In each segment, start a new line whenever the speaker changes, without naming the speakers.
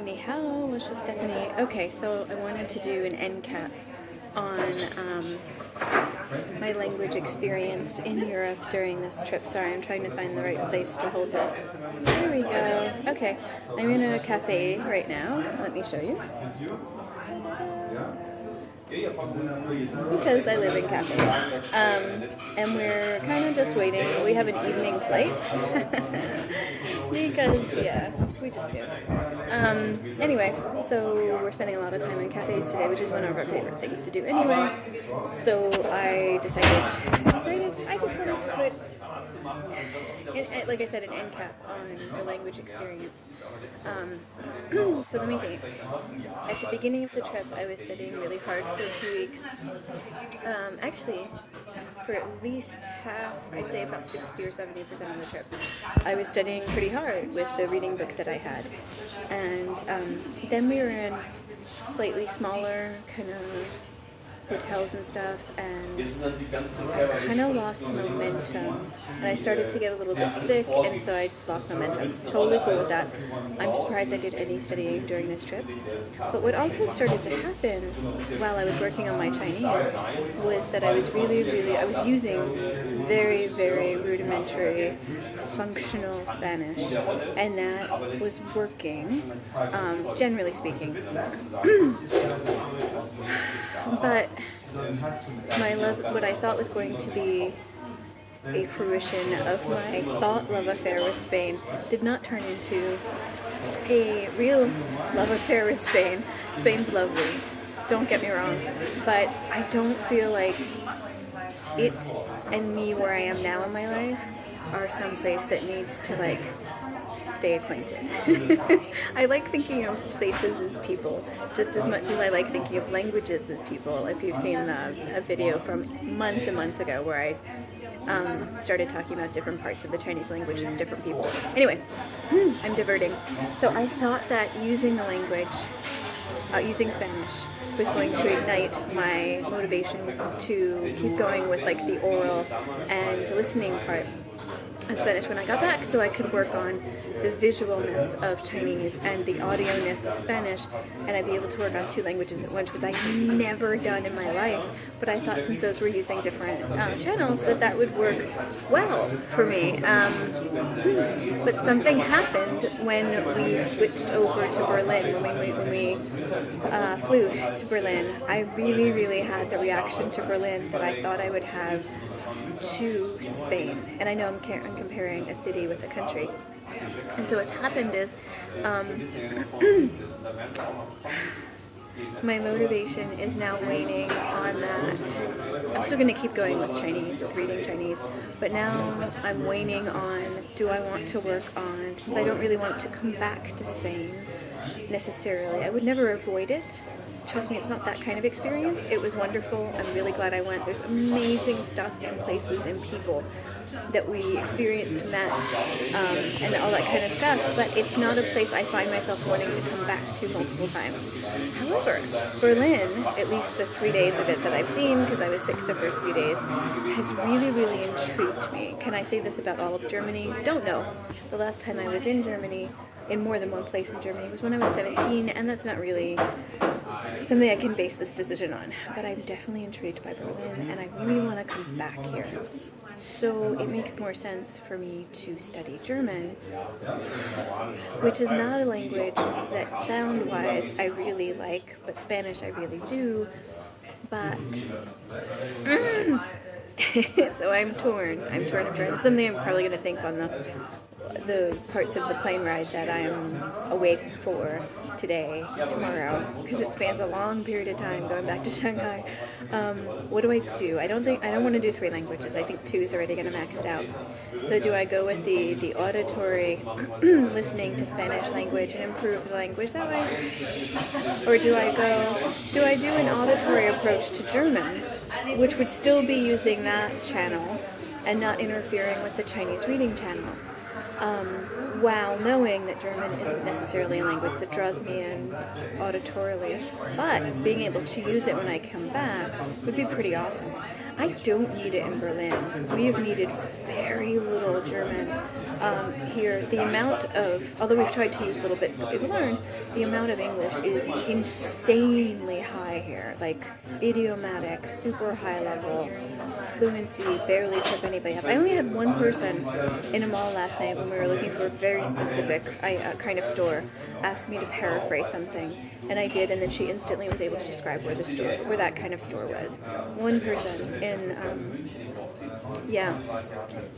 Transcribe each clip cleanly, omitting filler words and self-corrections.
Ni hao, was Stephanie. Okay, so I wanted to do an endcap on my language experience in Europe during this trip. Sorry, I'm trying to find the right place to hold this. There we go. Okay, I'm in a cafe right now. Let me show you. Because I live in cafes. And we're kind of just waiting. We have an evening flight. Because, yeah, we just do. Anyway, so we're spending a lot of time in cafes today, which is one of our favorite things to do anyway. So I decided I just wanted to put, like I said, an end cap on the language experience. So let me think. At the beginning of the trip, I was studying really hard for a few weeks. Actually, for at least half, I'd say about 60 or 70% of the trip, I was studying pretty hard with the reading book that I had. And then we were in slightly smaller kind of hotels and stuff, and I kind of lost momentum, and I started to get a little bit sick, and so I lost momentum. Totally cool with that. I'm surprised I did any studying during this trip. But what also started to happen while I was working on my Chinese was that I was I was using very, very rudimentary functional Spanish, and that was working, generally speaking. But what I thought was going to be a fruition of my thought love affair with Spain did not turn into a real love affair with Spain. Spain's lovely, don't get me wrong, but I don't feel like it and me where I am now in my life are someplace that needs to stay acquainted. I like thinking of places as people just as much as I like thinking of languages as people. If you've seen a video from months and months ago where I started talking about different parts of the Chinese language as different people. Anyway, I'm diverting. So I thought that using the language, using Spanish, was going to ignite my motivation to keep going with the oral and listening part of Spanish when I got back, so I could work on the visualness of Chinese and the audio-ness of Spanish, and I'd be able to work on two languages at once, which I've never done in my life. But I thought since those were using different channels, that would work well for me. But something happened when we switched over to Berlin, when we flew to Berlin. I really, really had the reaction to Berlin that I thought I would have to Spain. And I know I'm comparing a city with a country. And so what's happened is my motivation is now waning on that. I'm still going to keep going with Chinese, with reading Chinese, but now I'm waning on, do I want to work on, since I don't really want to come back to Spain necessarily. I would never avoid it. Trust me, it's not that kind of experience. It was wonderful. I'm really glad I went. There's amazing stuff and places and people that we experienced, met, and all that kind of stuff, but it's not a place I find myself wanting to come back to multiple times. However, Berlin, at least the 3 days of it that I've seen, because I was sick the first few days, has really, really intrigued me. Can I say this about all of Germany? Don't know. The last time I was in Germany, in more than one place in Germany, was when I was 17, and that's not really something I can base this decision on. But I'm definitely intrigued by Berlin, and I really want to come back here. So it makes more sense for me to study German, which is not a language that sound-wise I really like, but Spanish I really do. But so I'm torn. It's something I'm probably going to think on the parts of the plane ride that I'm awake for today, tomorrow, because it spans a long period of time going back to Shanghai. What do I do? I don't want to do 3 languages. I think 2 is already going to max it out. So do I go with the auditory listening to Spanish language and improve the language that way? Or do I do an auditory approach to German, which would still be using that channel and not interfering with the Chinese reading channel? While knowing that German isn't necessarily a language that draws me in auditorily, but being able to use it when I come back would be pretty awesome. I don't need it in Berlin. We have needed very little German here. The amount of, although we've tried to use little bits that we've learned, the amount of English is insanely high here. Like idiomatic, super high level, fluency, barely trip anybody up. I only had one person in a mall last night when we were looking for a very specific kind of store ask me to paraphrase something, and I did, and then she instantly was able to describe where that kind of store was. One person in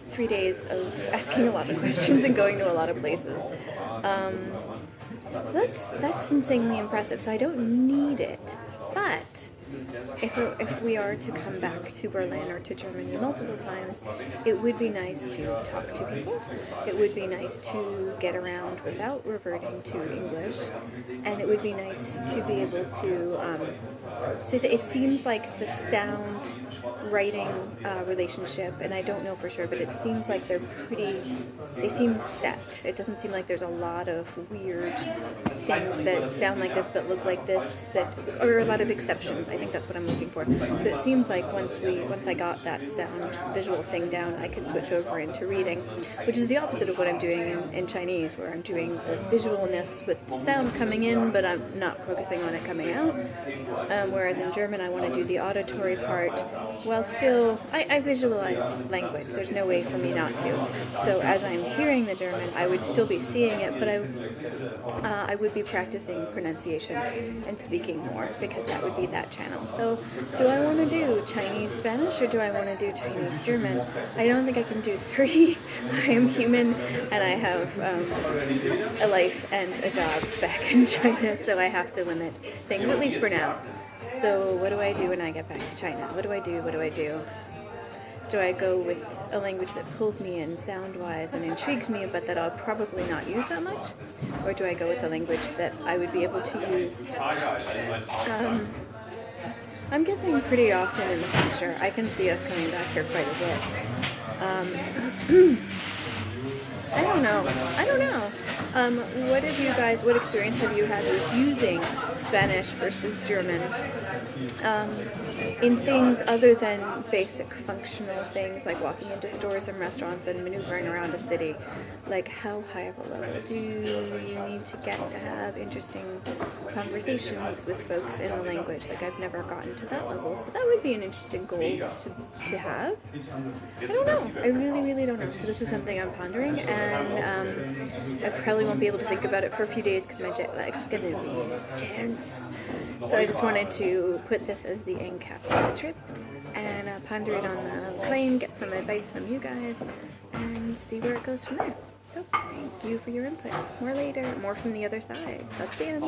3 days of asking a lot of questions and going to a lot of places. So that's insanely impressive. So I don't need it, but if we are to come back to Berlin or to Germany multiple times, it would be nice to talk to people. It would be nice to get around without reverting to English, and it would be nice to be able to. So it seems like the sound writing relationship, and I don't know for sure, but it seems like they seem set. It doesn't seem like there's a lot of weird things that sound like this but look like this, or a lot of exceptions. I think that's what I'm looking for. So it seems like once I got that sound visual thing down, I could switch over into reading, which is the opposite of what I'm doing in Chinese, where I'm doing the visualness with the sound coming in, but I'm not focusing on it coming out. Whereas in German, I want to do the auditory part while still, I visualize language. There's no way for me not to. So as I'm hearing the German, I would still be seeing it, but I would be practicing pronunciation and speaking more, because that would be that channel. So do I want to do Chinese Spanish or do I want to do Chinese German? I don't think I can do 3. I am human and I have a life and a job back in China, so I have to limit things, at least for now. So what do I do when I get back to China? What do I do? Do I go with a language that pulls me in sound-wise and intrigues me, but that I'll probably not use that much? Or do I go with a language that I would be able to use, I'm guessing pretty often in the future? I can see us coming back here quite a bit. I don't know. What experience have you had with using Spanish versus German in things other than basic functional things like walking into stores and restaurants and maneuvering around a city? Like, how high of a level do you need to get to have interesting conversations with folks in the language? Like, I've never gotten to that level, so that would be an interesting goal to have. I don't know. I really, really don't know. So this is something I'm pondering, and I probably won't be able to think about it for a few days because my jet lag's gonna be intense. So I just wanted to put this as the endcap of the trip and ponder it on the plane, get some advice from you guys, and see where it goes from there. So thank you for your input. More later, more from the other side. That's the end.